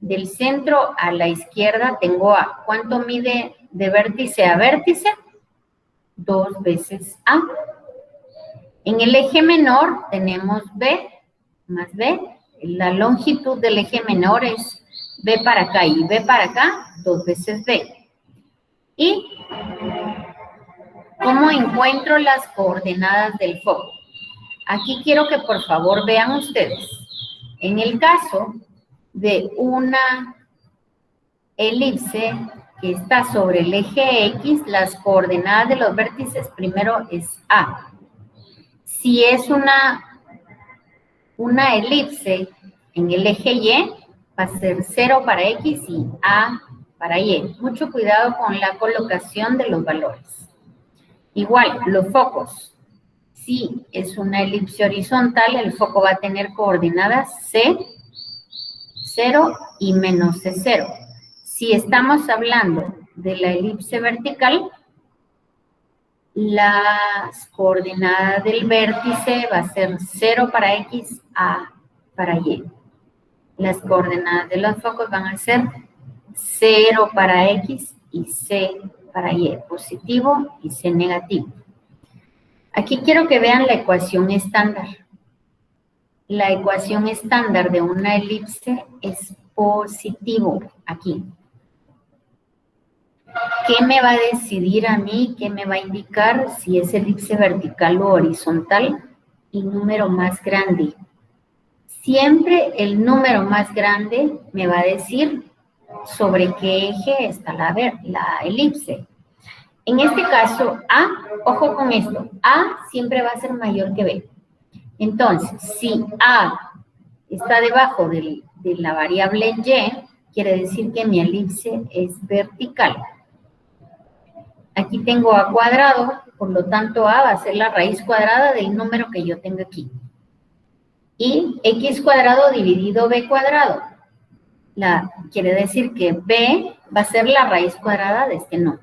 Del centro a la izquierda tengo A. ¿Cuánto mide de vértice a vértice? 2 veces A. En el eje menor tenemos B más B. La longitud del eje menor es B para acá y B para acá, 2 veces B. ¿Y cómo encuentro las coordenadas del foco? Aquí quiero que por favor vean ustedes. En el caso de una elipse que está sobre el eje X, las coordenadas de los vértices primero es A. Si es una elipse en el eje Y, va a ser 0 para X y A para Y. Mucho cuidado con la colocación de los valores. Igual, los focos. Si es una elipse horizontal, el foco va a tener coordenadas C, 0 y menos C0. Si estamos hablando de la elipse vertical, las coordenadas del vértice va a ser 0 para X, A para Y. Las coordenadas de los focos van a ser 0 para X y C para Y, positivo y C negativo. Aquí quiero que vean la ecuación estándar. La ecuación estándar de una elipse es positivo aquí. ¿Qué me va a decidir a mí? ¿Qué me va a indicar si es elipse vertical o horizontal? El número más grande. Siempre el número más grande me va a decir sobre qué eje está la elipse. En este caso, A, ojo con esto, A siempre va a ser mayor que B. Entonces, si A está debajo de la variable Y, quiere decir que mi elipse es vertical. Aquí tengo A cuadrado, por lo tanto A va a ser la raíz cuadrada del número que yo tengo aquí. Y X cuadrado dividido B cuadrado. Quiere decir que B va a ser la raíz cuadrada de este número.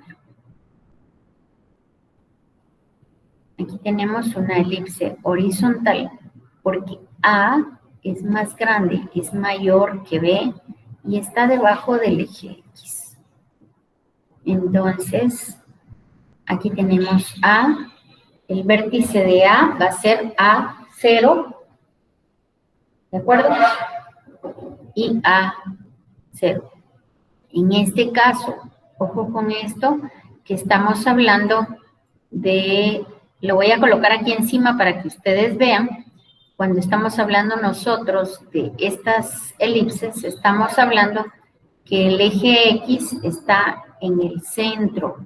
Aquí tenemos una elipse horizontal porque A es más grande, es mayor que B y está debajo del eje X. Entonces, aquí tenemos A, el vértice de A va a ser A0, ¿de acuerdo? Y A0. En este caso, ojo con esto, que estamos hablando de, lo voy a colocar aquí encima para que ustedes vean, cuando estamos hablando nosotros de estas elipses, estamos hablando que el eje X está en el centro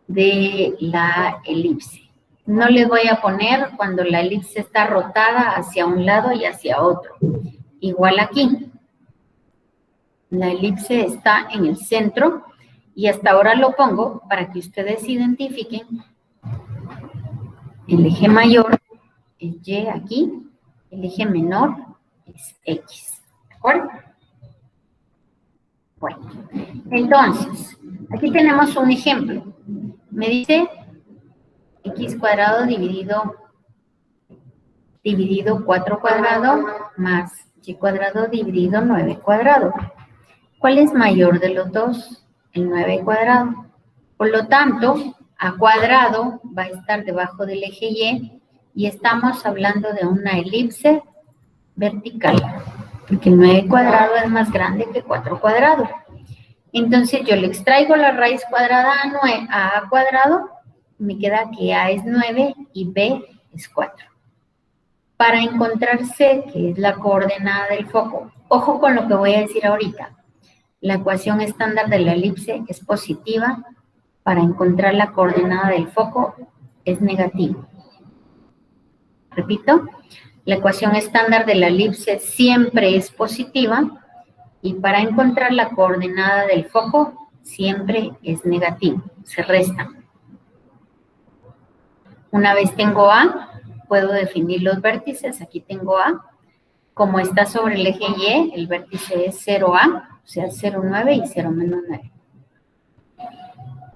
de la elipse. No les voy a poner cuando la elipse está rotada hacia un lado y hacia otro. Igual aquí. La elipse está en el centro y hasta ahora lo pongo para que ustedes identifiquen. El eje mayor es Y aquí, el eje menor es X. ¿De acuerdo? Bueno, entonces, aquí tenemos un ejemplo. Me dice X cuadrado dividido 4 cuadrado más Y cuadrado dividido 9 cuadrado. ¿Cuál es mayor de los dos? El 9 cuadrado. Por lo tanto, A cuadrado va a estar debajo del eje y estamos hablando de una elipse vertical, porque el 9 cuadrado es más grande que 4 cuadrado. Entonces yo le extraigo la raíz cuadrada a A cuadrado, me queda que A es 9 y B es 4. Para encontrar C, que es la coordenada del foco, ojo con lo que voy a decir ahorita. La ecuación estándar de la elipse es positiva. Para encontrar la coordenada del foco es negativo. Repito, la ecuación estándar de la elipse siempre es positiva y para encontrar la coordenada del foco siempre es negativo, se restan. Una vez tengo A, puedo definir los vértices. Aquí tengo A. Como está sobre el eje Y, el vértice es 0A, o sea, 0,9 y 0 menos 9.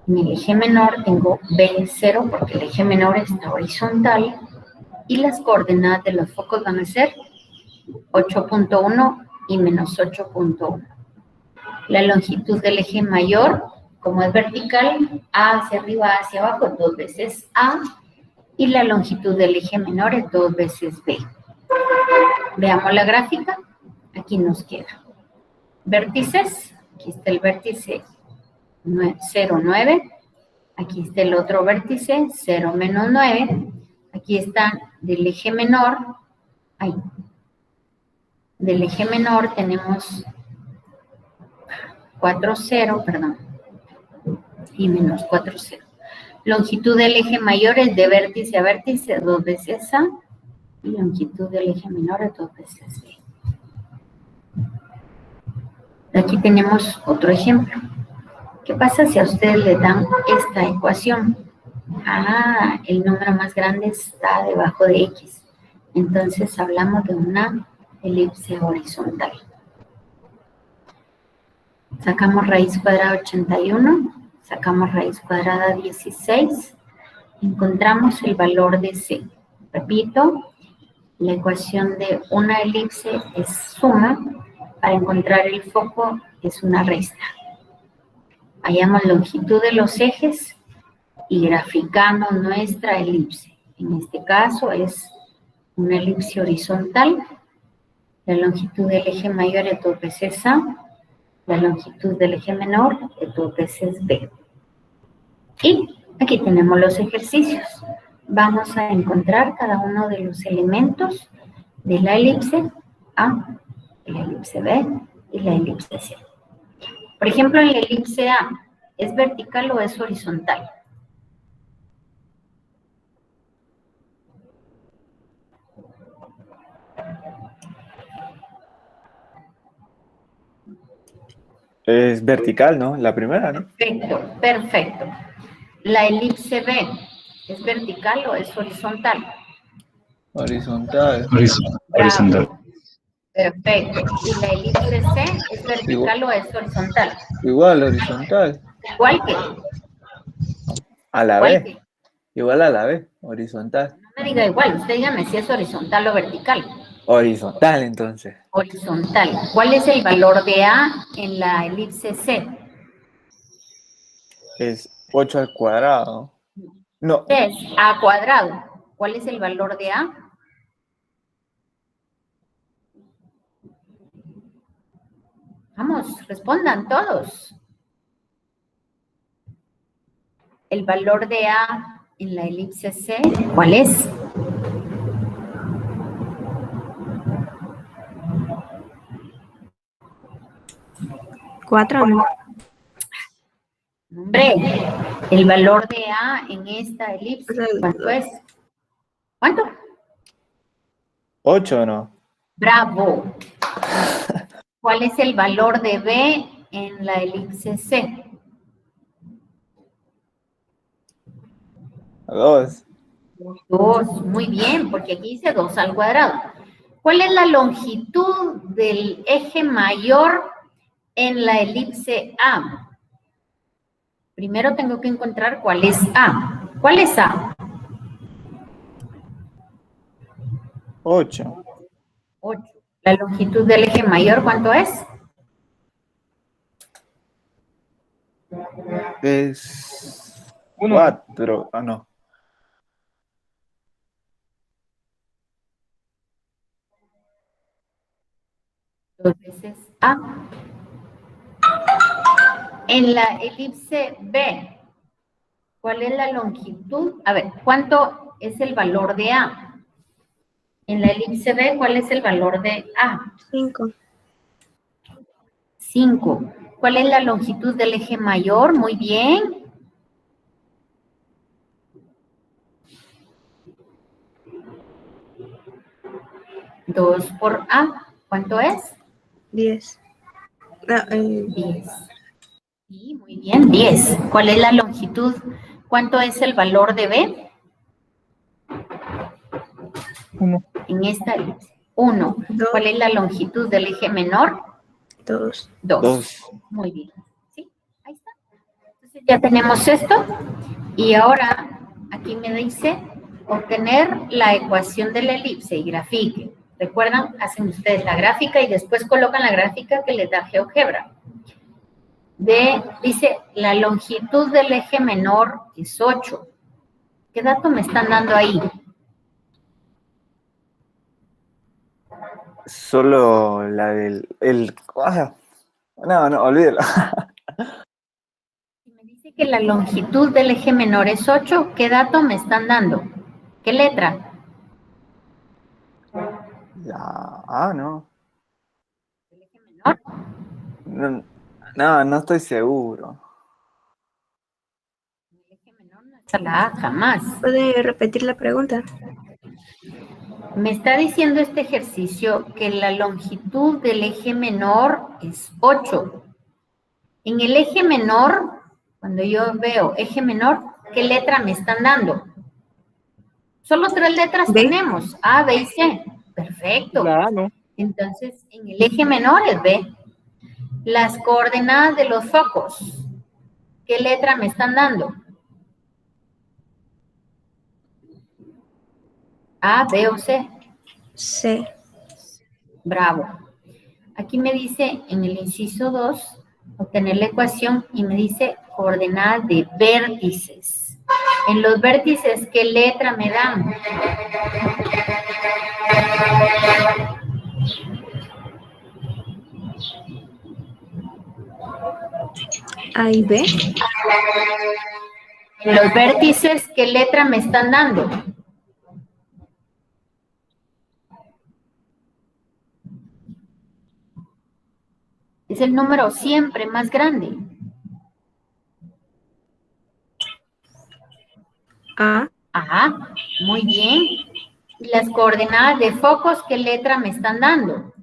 En el eje menor tengo B0 porque el eje menor está horizontal y las coordenadas de los focos van a ser 8.1 y menos 8.1. La longitud del eje mayor, como es vertical, A hacia arriba, A hacia abajo, 2 veces A, y la longitud del eje menor es 2 veces B. Veamos la gráfica, aquí nos queda. Vértices, aquí está el vértice 0, 9, aquí está el otro vértice, 0, menos 9, aquí está del eje menor, del eje menor tenemos 4, 0, perdón, y menos 4, 0. Longitud del eje mayor es de vértice a vértice, 2 veces A, y longitud del eje menor es 2 veces B. Aquí tenemos otro ejemplo. ¿Qué pasa si a ustedes le dan esta ecuación? Ah, el número más grande está debajo de X. Entonces hablamos de una elipse horizontal. Sacamos raíz cuadrada 81, Sacamos raíz cuadrada 16. Encontramos el valor de C. Repito, la ecuación de una elipse es suma. Para encontrar el foco es una resta. Hallamos longitud de los ejes y graficamos nuestra elipse. En este caso es una elipse horizontal. La longitud del eje mayor entonces es A. La longitud del eje menor entonces es B. Y aquí tenemos los ejercicios. Vamos a encontrar cada uno de los elementos de la elipse A, la elipse B y la elipse C. Por ejemplo, en la elipse A, ¿es vertical o es horizontal? Es vertical, ¿no? La primera, ¿no? Perfecto, perfecto. La elipse B, ¿es vertical o es horizontal? Horizontal. Horizontal. Bravo. Perfecto. ¿Y la elipse C, es vertical o es horizontal? Igual, horizontal. Igual que. A la Igual B. que. Igual a la vez, horizontal. No me diga igual, usted dígame si es horizontal o vertical. Horizontal, entonces. Horizontal. ¿Cuál es el valor de A en la elipse C? Es 8 al cuadrado. No, Es A cuadrado. ¿Cuál es el valor de A? Vamos, respondan todos. El valor de A en la elipse C, ¿cuál es? Cuatro, ¿no? Hombre, el valor de A en esta elipse, ¿cuánto es? ¿Cuánto? 8 no. Bravo. ¿Cuál es el valor de B en la elipse C? 2. 2, muy bien, porque aquí dice 2 al cuadrado. ¿Cuál es la longitud del eje mayor en la elipse A? Primero tengo que encontrar cuál es A. ¿Cuál es A? 8. 8. ¿La longitud del eje mayor cuánto es? Es 4. Ah, no. Dos veces A. En la elipse B, ¿cuál es la longitud? A ver, ¿cuánto es el valor de A? En la elipse B, ¿cuál es el valor de A? 5. 5. ¿Cuál es la longitud del eje mayor? Muy bien. Dos por A, ¿cuánto es? 10. 10. Sí, muy bien, 10. ¿Cuál es la longitud? ¿Cuánto es el valor de B? 1. En esta elipse. 1. Dos. ¿Cuál es la longitud del eje menor? 2. 2. 2. Muy bien. ¿Sí? Ahí está. Entonces ya tenemos esto. Y ahora aquí me dice obtener la ecuación de la elipse y grafique. ¿Recuerdan? Hacen ustedes la gráfica y después colocan la gráfica que les da GeoGebra. Dice, la longitud del eje menor es 8. ¿Qué dato me están dando ahí? Solo la del... No, olvídalo. Me dice que la longitud del eje menor es 8. ¿Qué dato me están dando? ¿Qué letra? La A, ¿no? ¿El eje menor? No estoy seguro. El eje menor no está la A, jamás. ¿Puede repetir la pregunta? Me está diciendo este ejercicio que la longitud del eje menor es 8. En el eje menor, cuando yo veo eje menor, ¿qué letra me están dando? Solo 3 letras B. tenemos, A, B y C. Perfecto. La A, ¿no? Entonces, en el eje menor es B. Las coordenadas de los focos. ¿qué letra me están dando? A, B o C. C. Bravo. Aquí me dice en el inciso 2, obtener la ecuación y me dice coordenadas de vértices. En los vértices, ¿qué letra me dan? A y B. En los vértices, ¿qué letra me están dando? Es el número siempre más grande. A. Ajá, muy bien. Y las coordenadas de focos, ¿qué letra me están dando?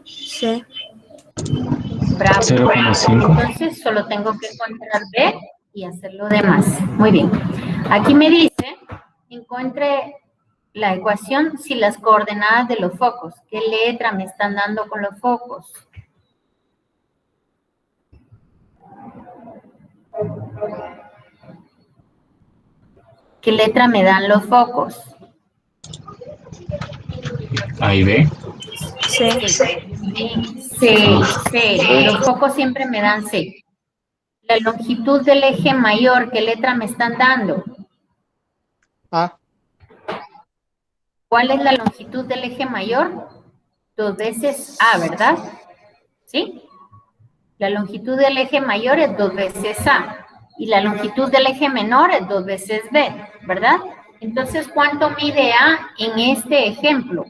C. Bravo. 0,5. Entonces, solo tengo que encontrar B y hacer lo demás. Muy bien. Aquí me dice, encuentre la ecuación si las coordenadas de los focos. ¿Qué letra me están dando con los focos? ¿Qué letra me dan los focos? A y B. C. C. Los focos siempre me dan C. La longitud del eje mayor, ¿qué letra me están dando? A. ¿Cuál es la longitud del eje mayor? 2 veces A, ¿verdad? ¿Sí? La longitud del eje mayor es 2 veces A. Y la longitud del eje menor es 2 veces B, ¿verdad? Entonces, ¿cuánto mide A en este ejemplo?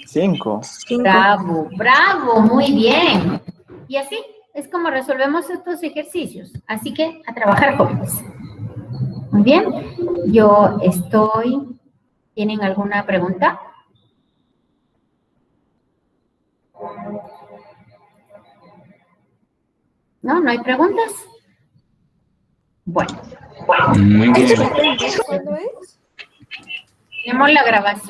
5. 5. Bravo, bravo, muy bien. Y así es como resolvemos estos ejercicios. Así que a trabajar, jóvenes. Muy bien, yo estoy... ¿Tienen alguna pregunta? ¿No? ¿No hay preguntas? Bueno, Muy bien. ¿Cuándo es? tenemos la grabación.